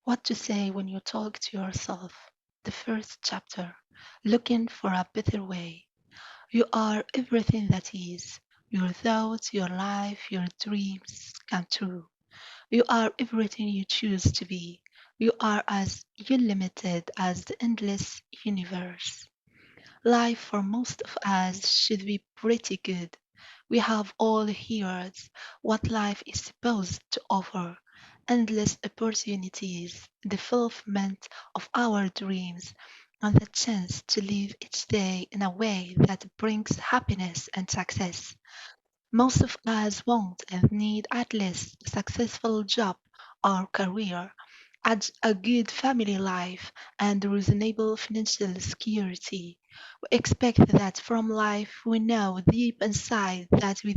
What to say when you talk to yourself. The first chapter. Looking for a better way. You are everything that is. Your thoughts, your life, your dreams come true. You are everything you choose to be. You are as unlimited as the endless universe. Life for most of us should be pretty good. We have all heard what life is supposed to offer: endless opportunities, the fulfillment of our dreams, and the chance to live each day in a way that brings happiness and success. Most of us want and need at least a successful job or career, a good family life, and reasonable financial security. We expect that from life. We know deep inside that we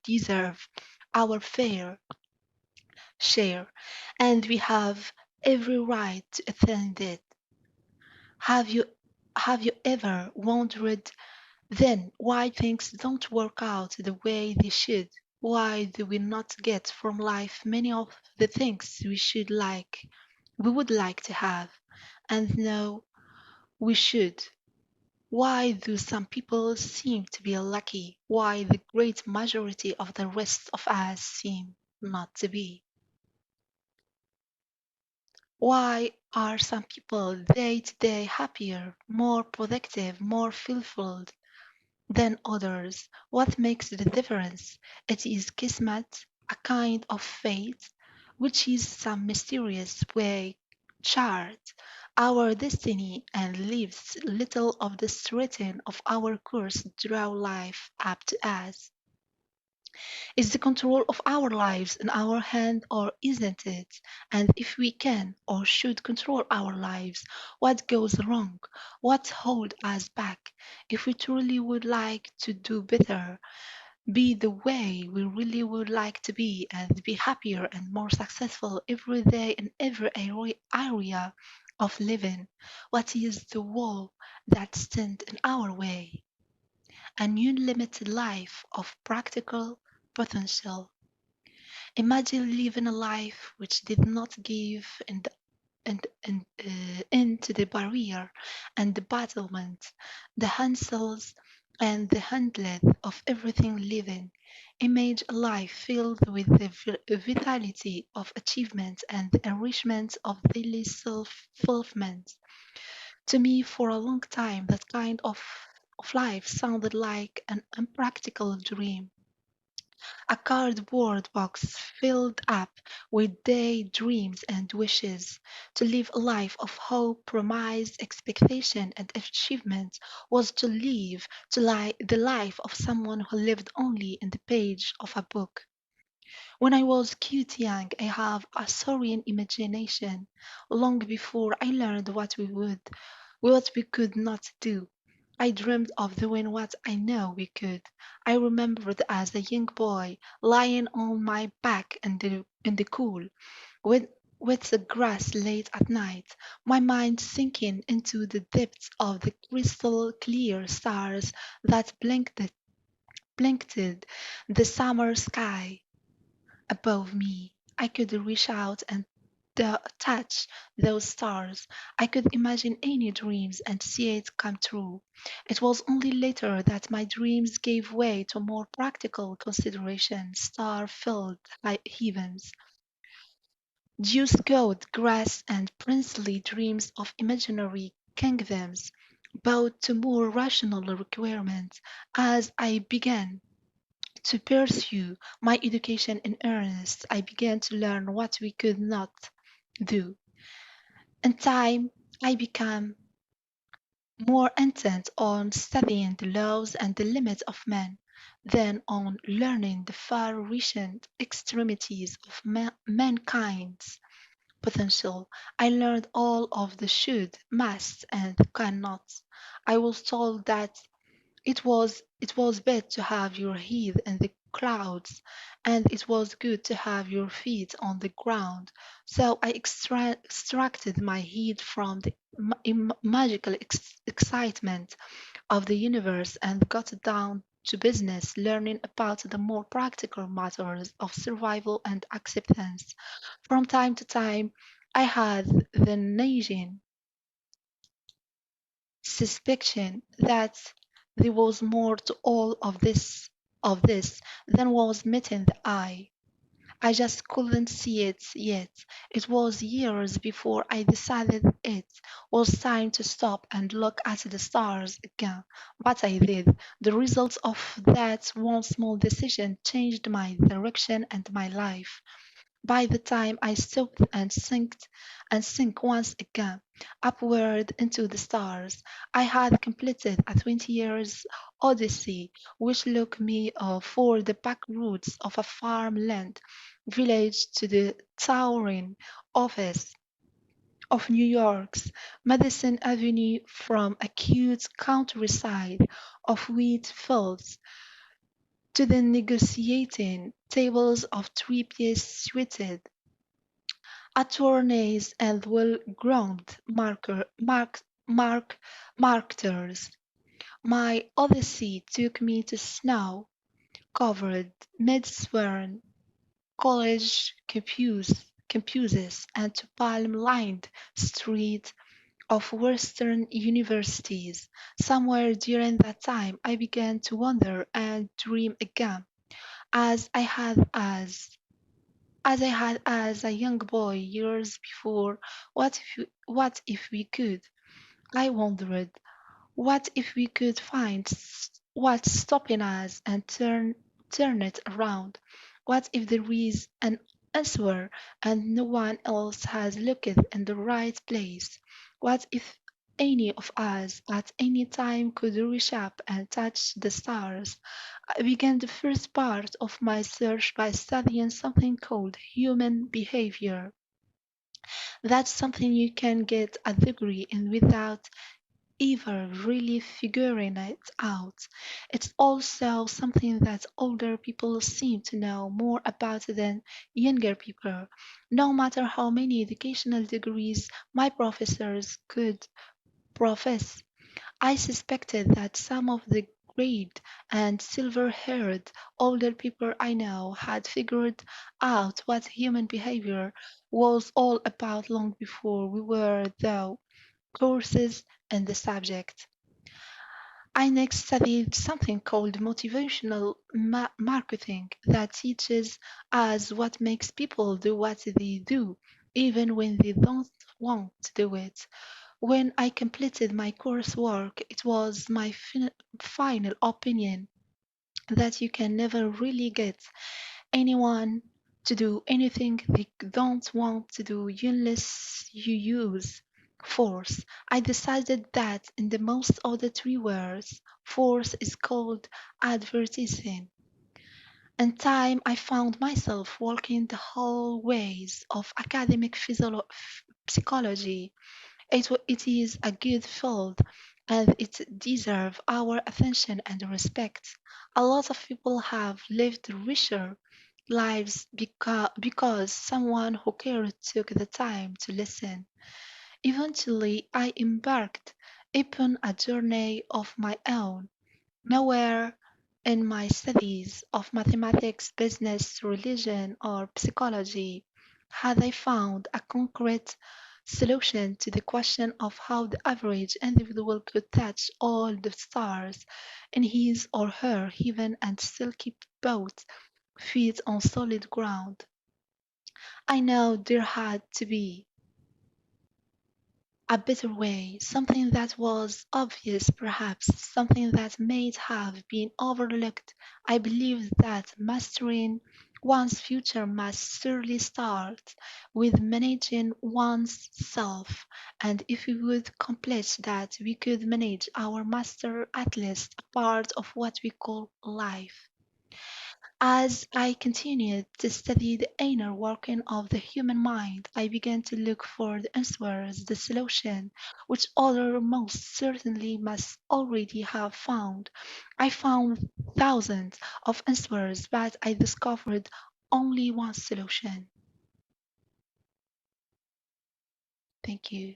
deserve our fair share, and we have every right to attend it. Have you have you ever wondered then why things don't work out the way they should? Why do we not get from life many of the things we would like to have and know we should? Why do some people seem to be lucky? Why the great majority of the rest of us seem not to be? Why are some people day to day happier, more productive, more fulfilled than others? What makes the difference? It is kismet, a kind of fate, which is some mysterious way chart our destiny and leaves little of the written of our course draw life up to us. Is the control of our lives in our hand or isn't it? And if we can or should control our lives, what goes wrong? What holds us back? If we truly would like to do better, be the way we really would like to be, and be happier and more successful every day in every area of living, what is the wall that stands in our way? An unlimited life of practical potential. Imagine living a life which did not give into the barrier and the battlement, the hassles and the handling of everything living. Imagine a life filled with the vitality of achievement and the enrichment of daily self-fulfillment. To me, for a long time, that kind of life sounded like an impractical dream, a cardboard box filled up with daydreams and wishes. To live a life of hope, promise, expectation, and achievement was to live the life of someone who lived only in the page of a book. When I was cute young, I have a Saurian imagination. Long before I learned what we could not do, I dreamed of doing what I know we could. I remembered as a young boy lying on my back in the cool, with the grass late at night, my mind sinking into the depths of the crystal clear stars that blanketed the summer sky above me. I could reach out and touch those stars. I could imagine any dreams and see it come true. It was only later that my dreams gave way to more practical considerations, star-filled heavens, dew-gold grass, and princely dreams of imaginary kingdoms bowed to more rational requirements as I began to pursue my education in earnest. I began to learn what we could not do. In time, I became more intent on studying the laws and the limits of man than on learning the far-reaching extremities of mankind's potential. I learned all of the should, must, and cannots. I was told that it was bad to have your head in the clouds, and it was good to have your feet on the ground. So I extracted my head from the magical excitement of the universe and got down to business, learning about the more practical matters of survival and acceptance. From time to time, I had the nagging suspicion that there was more to all of this than was meeting the eye. I just couldn't see it yet. It was years before I decided it was time to stop and look at the stars again. But I did. The result of that one small decision changed my direction and my life. By the time I stopped and sank once again upward into the stars, I had completed a 20 years odyssey which took me for the back roads of a farmland village to the towering office of New York's Madison Avenue, from a cute countryside of wheat fields to the negotiating tables of three-piece suited attorneys and well-groomed marketers. My odyssey took me to snow-covered, mid-sworn college campuses and to palm-lined streets of Western universities. Somewhere during that time, I began to wonder and dream again, as I had as a young boy years before. What if we could? I wondered, what if we could find what's stopping us and turn it around? What if there is an answer and no one else has looked in the right place? What if any of us at any time could reach up and touch the stars? I began the first part of my search by studying something called human behavior. That's something you can get a degree in without ever really figuring it out. It's also something that older people seem to know more about than younger people. No matter how many educational degrees my professors could profess, I suspected that some of the grayed and silver-haired older people I know had figured out what human behavior was all about long before we were, though courses in the subject. I next studied something called motivational marketing that teaches us what makes people do what they do, even when they don't want to do it. When I completed my coursework, it was my final opinion that you can never really get anyone to do anything they don't want to do unless you use force. I decided that in the most of the three words, force is called advertising. In time, I found myself walking the hallways of academic psychology. It is a good field and it deserves our attention and respect. A lot of people have lived richer lives because someone who cared took the time to listen. Eventually, I embarked upon a journey of my own. Nowhere in my studies of mathematics, business, religion, or psychology had I found a concrete solution to the question of how the average individual could touch all the stars in his or her heaven and still keep both feet on solid ground. I know there had to be a better way, something that was obvious perhaps, something that might have been overlooked. I believe that mastering one's future must surely start with managing one's self, and if we would accomplish that, we could manage our master at least a part of what we call life. As I continued to study the inner working of the human mind, I began to look for the answers, the solution, which others most certainly must already have found. I found thousands of answers, but I discovered only one solution. Thank you.